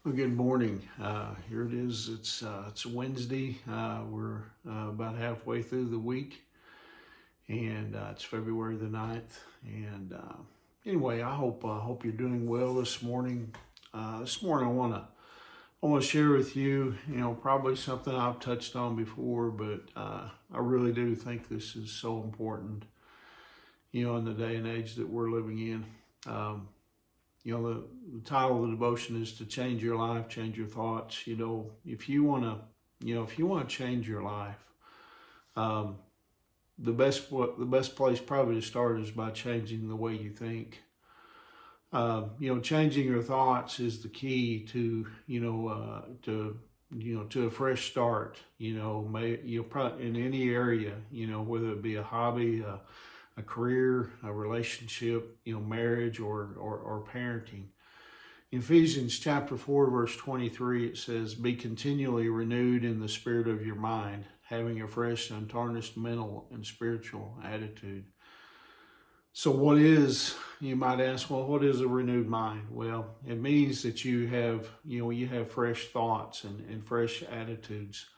Well, good morning. Here it is. It's Wednesday. We're about halfway through the week, and it's February the 9th. And anyway, I hope you're doing well this morning. This morning, I want to share with you, probably something I've touched on before, but I really do think this is so important, in the day and age that we're living in. The title of the devotion is to change your life, change your thoughts. If you want to change your life, um, the best place probably to start is by changing the way you think. Changing your thoughts is the key to a fresh start. Probably in any area, whether it be a hobby, a career, a relationship, marriage or parenting. In Ephesians chapter 4, verse 23, it says, "Be continually renewed in the spirit of your mind, having a fresh, untarnished mental and spiritual attitude." So you might ask, well, what is a renewed mind? Well, it means that you have fresh thoughts and fresh attitudes.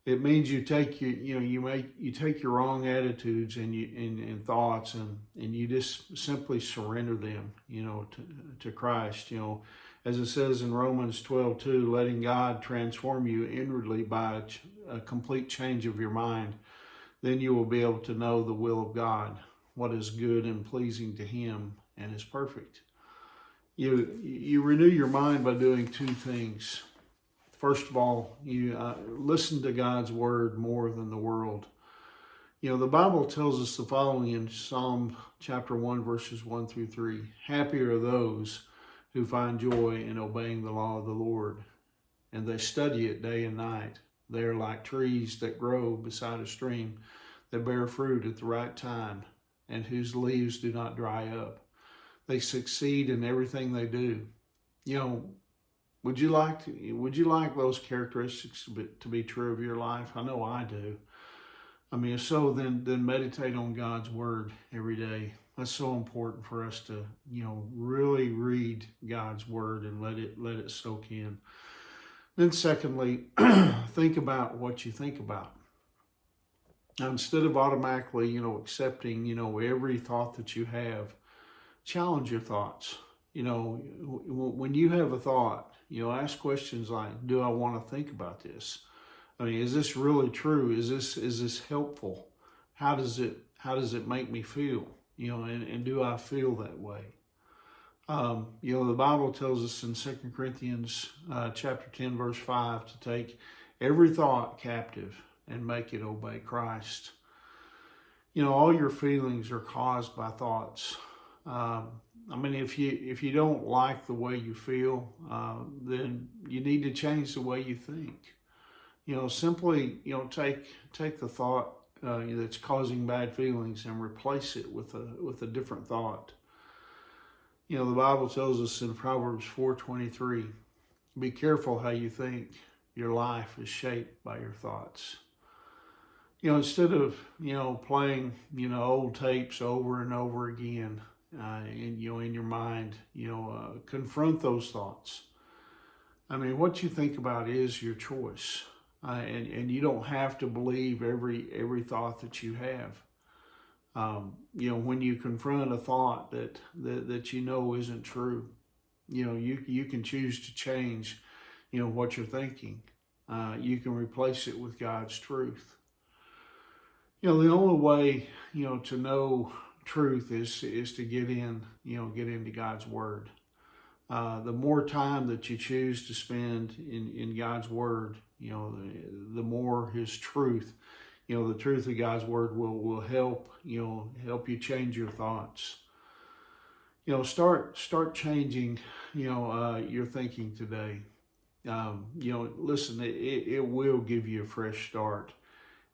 It means you take you take your wrong attitudes and thoughts and you just simply surrender them, to Christ. As it says in Romans 12:2, letting God transform you inwardly by a complete change of your mind. Then you will be able to know the will of God, what is good and pleasing to Him and is perfect. You renew your mind by doing two things. First of all, you listen to God's word more than the world. The Bible tells us the following in Psalm chapter 1, verses 1 through 3. "Happy are those who find joy in obeying the law of the Lord, and they study it day and night. They are like trees that grow beside a stream, that bear fruit at the right time, and whose leaves do not dry up. They succeed in everything they do." Would you like those characteristics to be true of your life? I know I do. I mean, if so, then meditate on God's word every day. That's so important for us to, really read God's word and let it soak in. Then secondly, think about what you think about. Now, instead of automatically, accepting, every thought that you have, challenge your thoughts. When you have a thought, ask questions like, do I want to think about this? I mean, is this really true? Is this helpful? How does it make me feel? And do I feel that way? The Bible tells us in 2 Corinthians chapter 10, verse 5, to take every thought captive and make it obey Christ. All your feelings are caused by thoughts. If you don't like the way you feel, then you need to change the way you think. Simply, take the thought that's causing bad feelings and replace it with a different thought. The Bible tells us in Proverbs 4:23, "Be careful how you think. Your life is shaped by your thoughts." Instead of playing old tapes over and over again. In your mind, confront those thoughts. I mean, what you think about is your choice, and you don't have to believe every thought that you have. When you confront a thought that isn't true, you can choose to change, what you're thinking. You can replace it with God's truth. The only way, to know truth is to get into God's word. The more time that you choose to spend in God's word, the more His truth, the truth of God's word will help you change your thoughts. Start changing, your thinking today. Listen, it will give you a fresh start.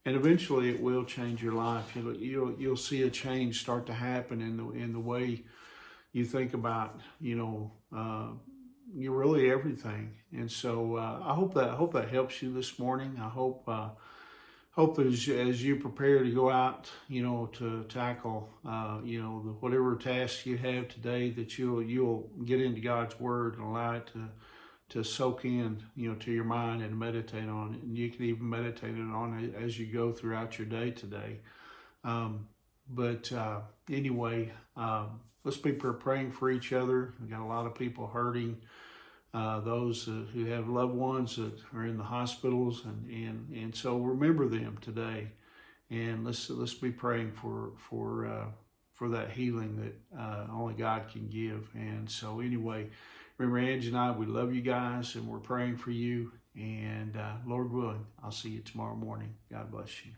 And eventually, it will change your life. You'll see a change start to happen in the way you think about you really everything. And so I hope that helps you this morning. I hope as you prepare to go out, to tackle whatever tasks you have today, that you'll get into God's word and allow it to soak in, to your mind and meditate on it. And you can even meditate on it as you go throughout your day today. But anyway, let's be praying for each other. We've got a lot of people hurting. Those who have loved ones that are in the hospitals, and so remember them today, and let's be praying for that healing that only God can give. And so anyway, remember Angie and I, we love you guys, and we're praying for you. And Lord willing, I'll see you tomorrow morning. God bless you.